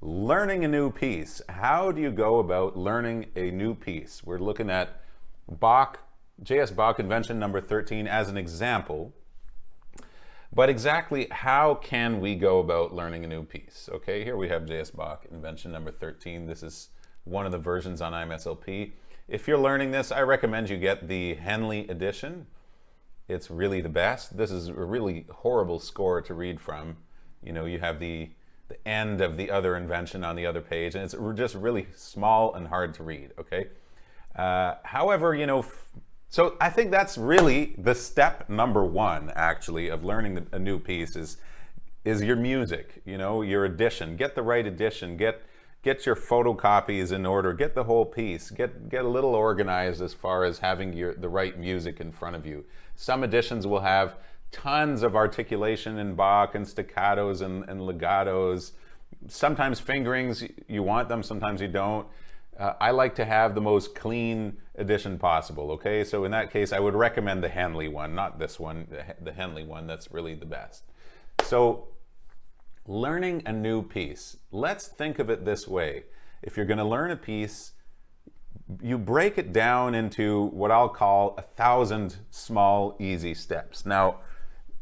Learning a new piece. How do you go about learning a new piece? We're looking at Bach Invention number 13 as an example. But exactly how can we go about learning a new piece? Okay, here we have Bach Invention number 13. This is one of the versions on IMSLP. If you're learning this, I recommend you get the Henley edition. It's really the best. This is a really horrible score to read from. You know, you have the end of the other invention on the other page, and it's just really small and hard to read, okay? However, you know, so I think that's really the step number one, actually, of learning a new piece is your music, you know, your edition. Get the right edition, get your photocopies in order, get the whole piece, get a little organized as far as having the right music in front of you. Some editions will have tons of articulation in Bach and staccatos and legatos. Sometimes fingerings, you want them, sometimes you don't. I like to have the most clean edition possible, okay? So in that case, I would recommend the Henley one, not this one, the Henley one. That's really the best. So learning a new piece, let's think of it this way. If you're going to learn a piece, you break it down into what I'll call 1,000 small, easy steps. Now,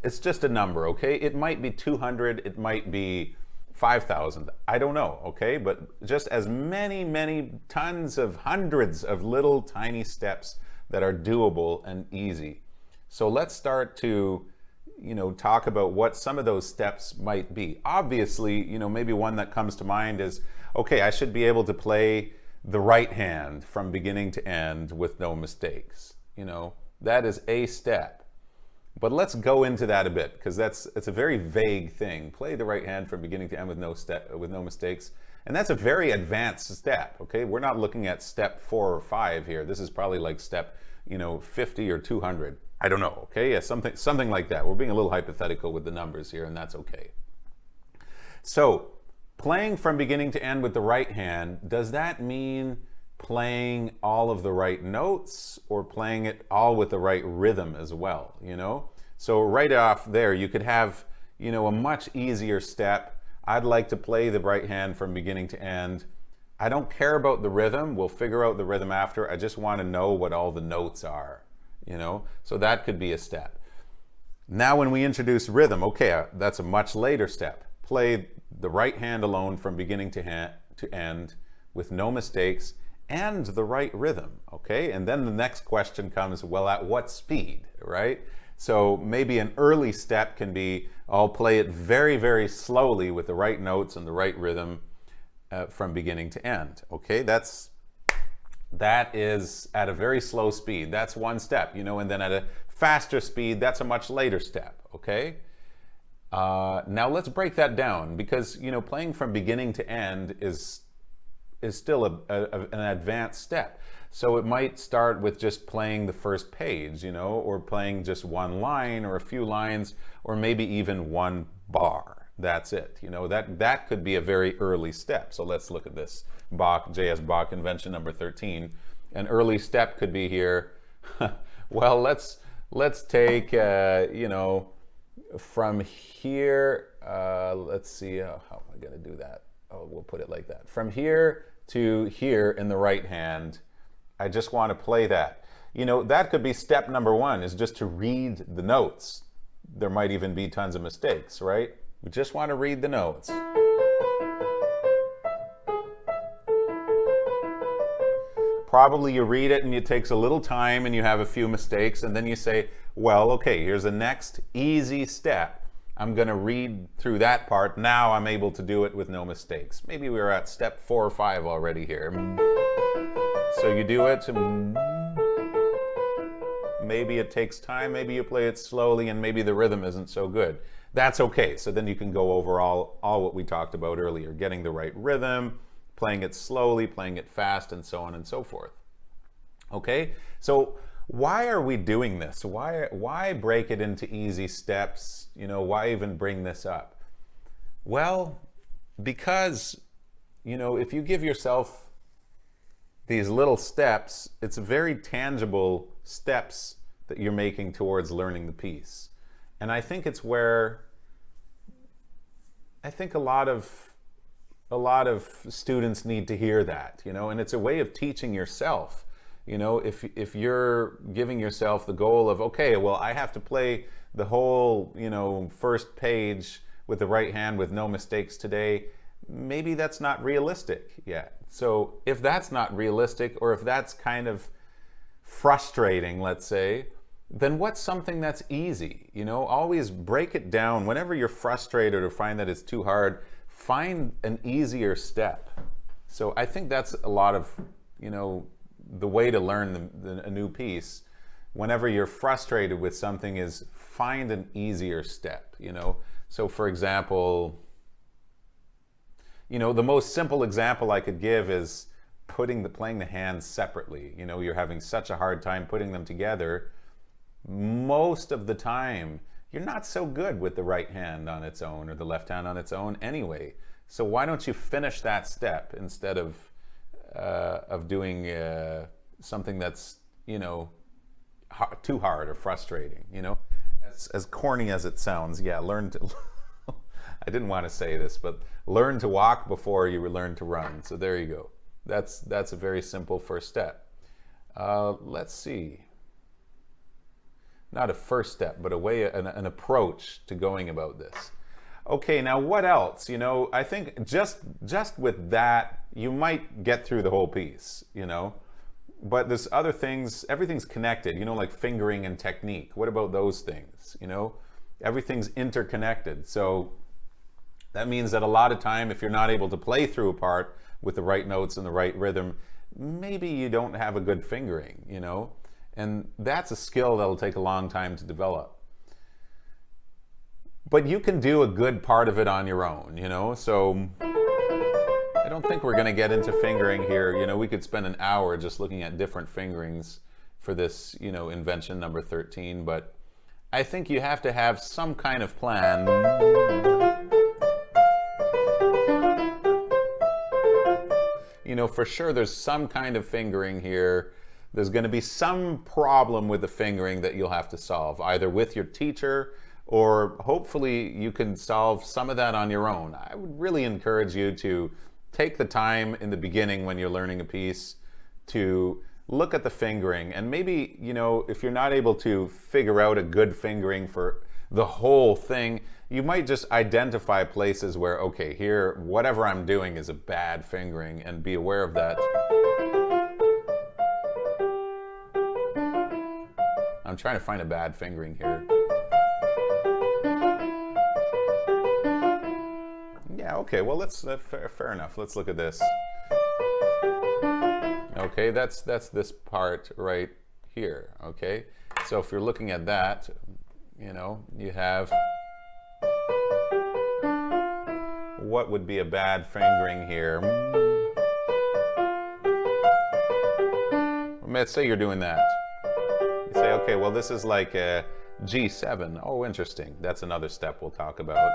it's just a number, okay? It might be 200, it might be 5,000, I don't know, okay? But just as many tons of hundreds of little tiny steps that are doable and easy. So let's start to, you know, talk about what some of those steps might be. Obviously, you know, maybe one that comes to mind is, okay, I should be able to play the right hand from beginning to end with no mistakes. You know, that is a step. But let's go into that a bit, because it's a very vague thing. Play the right hand from beginning to end with no mistakes. And that's a very advanced step, okay? We're not looking at step 4 or 5 here. This is probably like step, you know, 50 or 200. I don't know, okay? Yeah, something like that. We're being a little hypothetical with the numbers here, and that's okay. So, playing from beginning to end with the right hand, does that mean playing all of the right notes or playing it all with the right rhythm as well, you know? So right off there, you could have, you know, a much easier step. I'd like to play the right hand from beginning to end. I don't care about the rhythm. We'll figure out the rhythm after. I just want to know what all the notes are, you know? So that could be a step. Now when we introduce rhythm, okay, that's a much later step. Play the right hand alone from beginning to end with no mistakes and the right rhythm, okay? And then the next question comes, well, at what speed, right? So maybe an early step can be, I'll play it very slowly with the right notes and the right rhythm from beginning to end, okay? That is at a very slow speed. That's one step, you know, and then at a faster speed, that's a much later step, okay? Now let's break that down, because, you know, playing from beginning to end is still an advanced step. So it might start with just playing the first page, you know, or playing just one line or a few lines, or maybe even one bar. That's it. You know, that could be a very early step. So let's look at this. Bach Invention number 13. An early step could be here. Well, let's take, you know, from here, let's see, how am I going to do that? Oh, we'll put it like that. From here to here in the right hand, I just want to play that. You know, that could be step number 1, is just to read the notes. There might even be tons of mistakes, right? We just want to read the notes. Probably you read it and it takes a little time and you have a few mistakes, and then you say, well, okay, here's the next easy step. I'm going to read through that part. Now I'm able to do it with no mistakes. Maybe we're at step 4 or 5 already here. So you do it. Maybe it takes time. Maybe you play it slowly and maybe the rhythm isn't so good. That's okay. So then you can go over all what we talked about earlier. Getting the right rhythm, playing it slowly, playing it fast, and so on and so forth. Okay? So why are we doing this? Why break it into easy steps? You know, why even bring this up? Well, because, you know, if you give yourself these little steps, it's very tangible steps that you're making towards learning the piece. And I think it's where, I think a lot of a lot of students need to hear that, you know, and it's a way of teaching yourself. You know, if you're giving yourself the goal of, okay, well, I have to play the whole, you know, first page with the right hand with no mistakes today, maybe that's not realistic yet. So if that's not realistic, or if that's kind of frustrating, let's say, then what's something that's easy? You know, always break it down. Whenever you're frustrated or find that it's too hard, find an easier step. So I think that's a lot of, you know, the way to learn a new piece. Whenever you're frustrated with something, is find an easier step, you know. So for example, you know, the most simple example I could give is playing the hands separately. You know, you're having such a hard time putting them together. Most of the time, you're not so good with the right hand on its own or the left hand on its own anyway. So why don't you finish that step instead of doing something that's, you know, too hard or frustrating, you know? As corny as it sounds, yeah, learn to, I didn't want to say this, but learn to walk before you learn to run. So there you go. That's a very simple first step. Let's see. Not a first step, but a way, an approach to going about this. Okay, now what else? You know, I think just with that, you might get through the whole piece, you know? But there's other things, everything's connected, you know, like fingering and technique. What about those things, you know? Everything's interconnected. So that means that a lot of time, if you're not able to play through a part with the right notes and the right rhythm, maybe you don't have a good fingering, you know? And that's a skill that'll take a long time to develop. But you can do a good part of it on your own, you know? So I don't think we're going to get into fingering here. You know, we could spend an hour just looking at different fingerings for this, you know, invention number 13, but I think you have to have some kind of plan. You know, for sure there's some kind of fingering here. There's going to be some problem with the fingering that you'll have to solve, either with your teacher, or hopefully you can solve some of that on your own. I would really encourage you to take the time in the beginning when you're learning a piece to look at the fingering, and maybe, you know, if you're not able to figure out a good fingering for the whole thing, you might just identify places where, okay, here, whatever I'm doing is a bad fingering, and be aware of that. I'm trying to find a bad fingering here. Yeah, okay, well, let's fair enough. Let's look at this. Okay, that's this part right here, okay? So if you're looking at that, you know, you have, what would be a bad fingering here? Let's say you're doing that. You say, okay, well, this is like a G7. Oh, interesting. That's another step we'll talk about.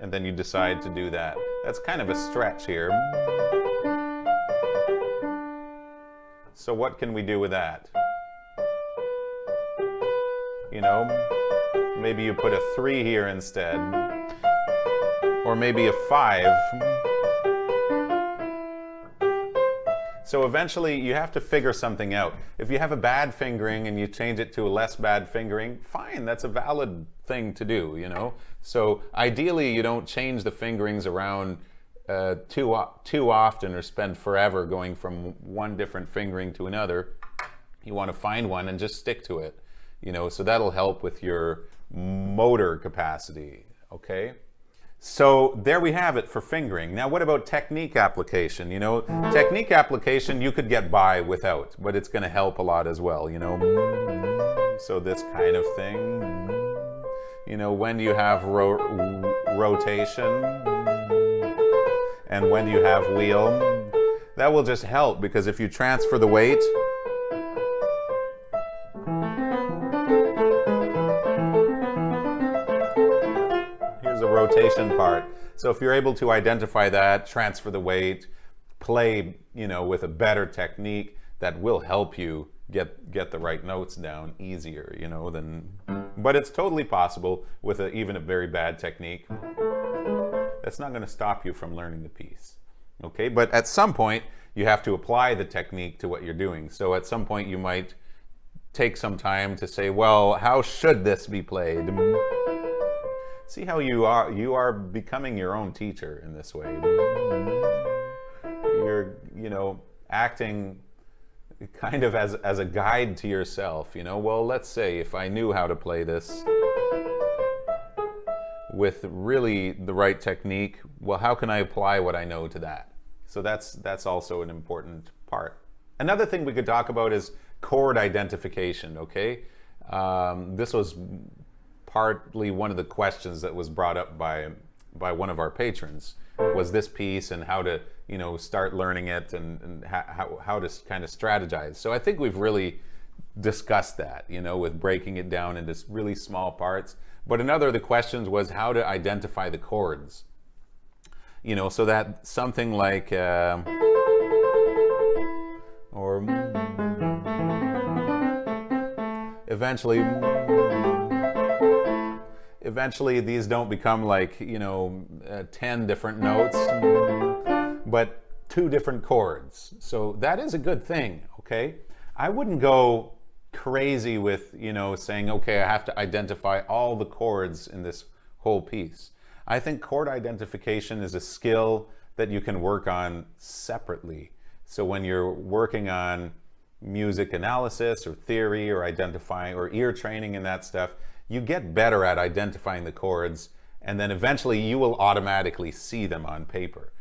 And then you decide to do that. That's kind of a stretch here. So what can we do with that? You know, maybe you put a 3 here instead, or maybe a 5. So eventually you have to figure something out. If you have a bad fingering and you change it to a less bad fingering, fine, that's a valid thing to do, you know? So ideally you don't change the fingerings around too often or spend forever going from one different fingering to another. You want to find one and just stick to it, you know? So that'll help with your motor capacity, okay? So there we have it for fingering. Now what about technique application? You know, technique application you could get by without, but it's going to help a lot as well, you know. So this kind of thing. You know, when you have rotation and when you have wheel, that will just help, because if you transfer the weight, rotation part. So if you're able to identify that, transfer the weight, play, you know, with a better technique, that will help you get the right notes down easier, you know, than, but it's totally possible with even a very bad technique. that's not going to stop you from learning the piece. Okay, but at some point you have to apply the technique to what you're doing. So at some point you might take some time to say, well, how should this be played? See how you are becoming your own teacher in this way. You're, acting kind of as a guide to yourself, well, let's say if I knew how to play this with really the right technique, well, how can I apply what I know to that? So that's also an important part. Another thing we could talk about is chord identification, okay? This was partly one of the questions that was brought up by one of our patrons, was this piece and how to, start learning it and how to kind of strategize. So I think we've really discussed that, with breaking it down into really small parts. But another of the questions was how to identify the chords. So that something like, or eventually these don't become like, 10 different notes, but 2 different chords. So that is a good thing, okay? I wouldn't go crazy with, saying, okay, I have to identify all the chords in this whole piece. I think chord identification is a skill that you can work on separately. So when you're working on music analysis or theory or identifying or ear training and that stuff, you get better at identifying the chords, and then eventually you will automatically see them on paper,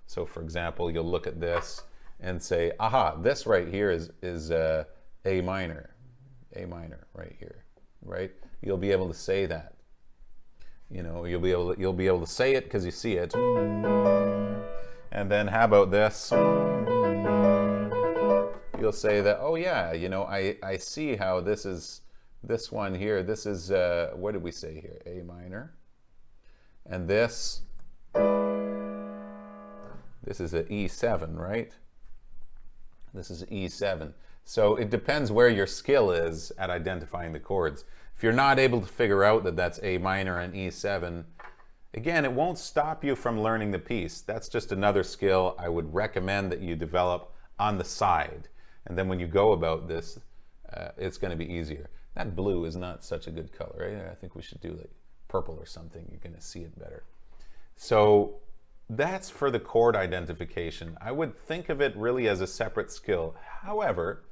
So for example, you'll look at this and say, aha, this right here is A minor right here, right? You'll be able to say that. You'll be able to say it because you see it. And then how about this? You'll say that, oh yeah, I see how this one here, this is, what did we say here? A minor. And this is an E7, right? This is E7. So it depends where your skill is at identifying the chords. If you're not able to figure out that that's A minor and E7, again, it won't stop you from learning the piece. That's just another skill I would recommend that you develop on the side. And then when you go about this, it's going to be easier. That blue is not such a good color, right? I think we should do like purple or something. You're going to see it better. So that's for the chord identification. I would think of it really as a separate skill. However,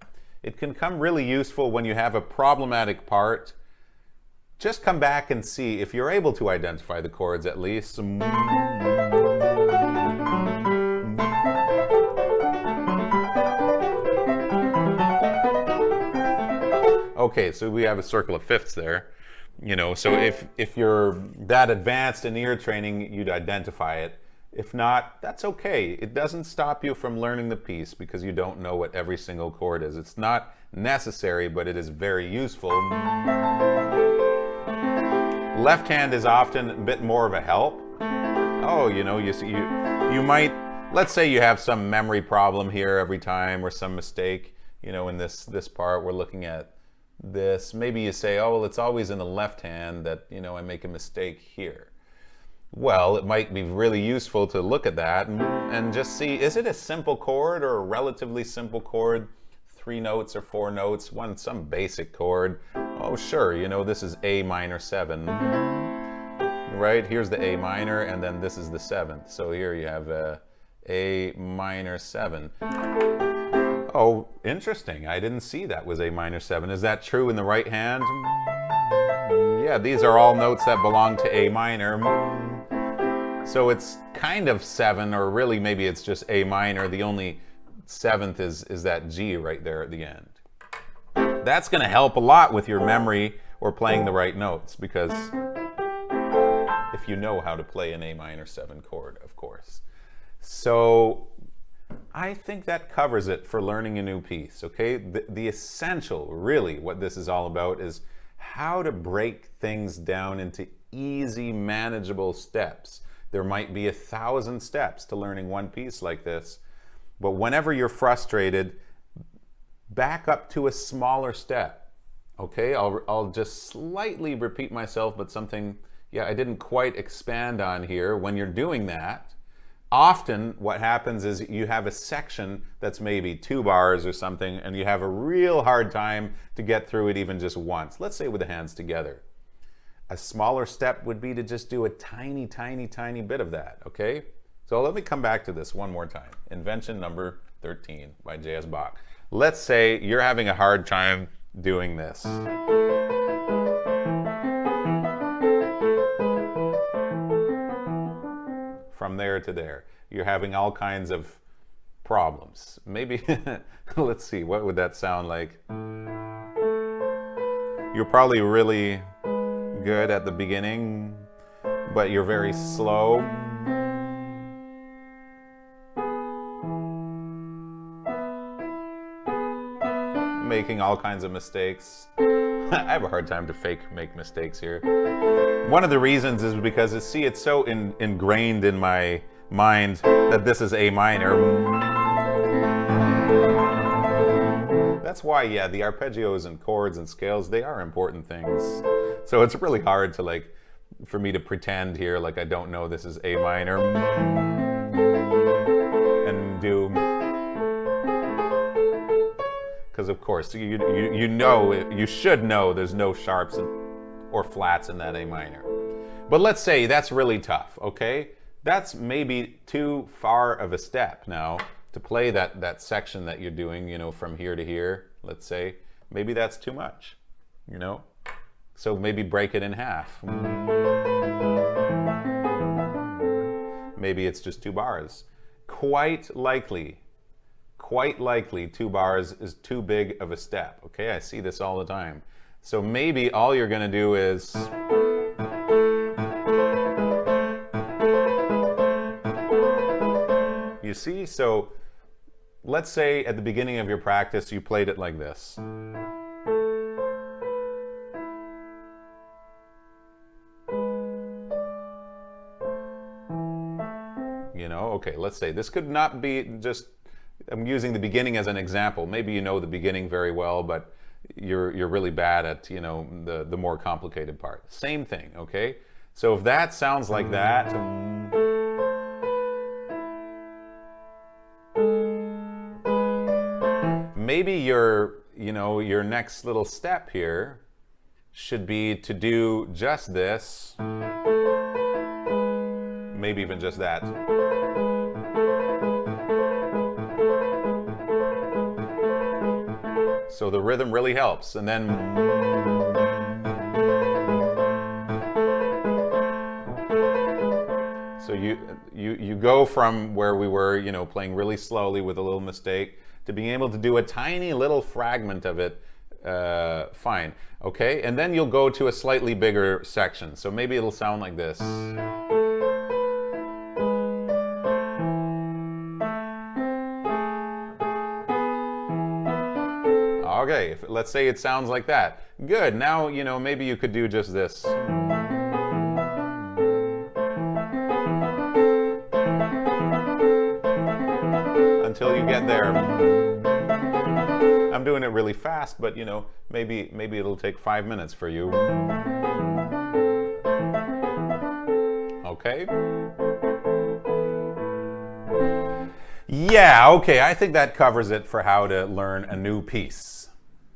it can come really useful when you have a problematic part. Just come back and see if you're able to identify the chords at least. Okay, so we have a circle of fifths there. So if you're that advanced in ear training, you'd identify it. If not, that's okay. It doesn't stop you from learning the piece because you don't know what every single chord is. It's not necessary, but it is very useful. Left hand is often a bit more of a help. Oh, you might, let's say you have some memory problem here every time or some mistake, in this part we're looking at this. Maybe you say, oh, well, it's always in the left hand that, I make a mistake here. Well, it might be really useful to look at that and just see, is it a simple chord or a relatively simple chord? 3 notes or 4 notes, some basic chord. Oh, sure, this is A minor 7. Right, here's the A minor, and then this is the 7th. So here you have A minor 7. Oh, interesting. I didn't see that was A minor 7. Is that true in the right hand? Yeah, these are all notes that belong to A minor. So it's kind of 7, or really maybe it's just A minor. The only 7th is that G right there at the end. That's going to help a lot with your memory or playing the right notes, because if you know how to play an A minor 7 chord, of course. So I think that covers it for learning a new piece, okay? The essential, really, what this is all about is how to break things down into easy, manageable steps. There might be 1,000 steps to learning one piece like this, but whenever you're frustrated, back up to a smaller step, okay? I'll just slightly repeat myself, but something, yeah, I didn't quite expand on here. When you're doing that, often what happens is you have a section that's maybe 2 bars or something, and you have a real hard time to get through it even just once. Let's say with the hands together. A smaller step would be to just do a tiny, tiny, tiny bit of that, okay? So let me come back to this one more time. Invention number 13 by J.S. Bach. Let's say you're having a hard time doing this. From there to there. You're having all kinds of problems. Maybe, let's see, what would that sound like? You're probably really good at the beginning, but you're very slow. Making all kinds of mistakes. I have a hard time to make mistakes here. One of the reasons is because, see, it's so ingrained in my mind that this is A minor. That's why, yeah, the arpeggios and chords and scales, they are important things. So it's really hard to, for me to pretend here like I don't know this is A minor and do, because of course you should know there's no sharps or flats in that A minor. But let's say that's really tough, okay? That's maybe too far of a step now to play that section that you're doing, from here to here, let's say. Maybe that's too much, So maybe break it in half. Maybe it's just 2 bars. Quite likely 2 bars is too big of a step, okay? I see this all the time. So maybe all you're gonna do is you see? So let's say at the beginning of your practice you played it like this. Okay, let's say this could not be just, I'm using the beginning as an example. Maybe you know the beginning very well, but you're really bad at, the more complicated part. Same thing, okay? So if that sounds like that, maybe your next little step here should be to do just this, maybe even just that. So the rhythm really helps, and then so you go from where we were, playing really slowly with a little mistake, to being able to do a tiny little fragment of it, fine, okay? And then you'll go to a slightly bigger section. So maybe it'll sound like this. Okay, let's say it sounds like that. Good, now, maybe you could do just this. Until you get there. I'm doing it really fast, but maybe it'll take 5 minutes for you. Okay? Yeah, okay, I think that covers it for how to learn a new piece.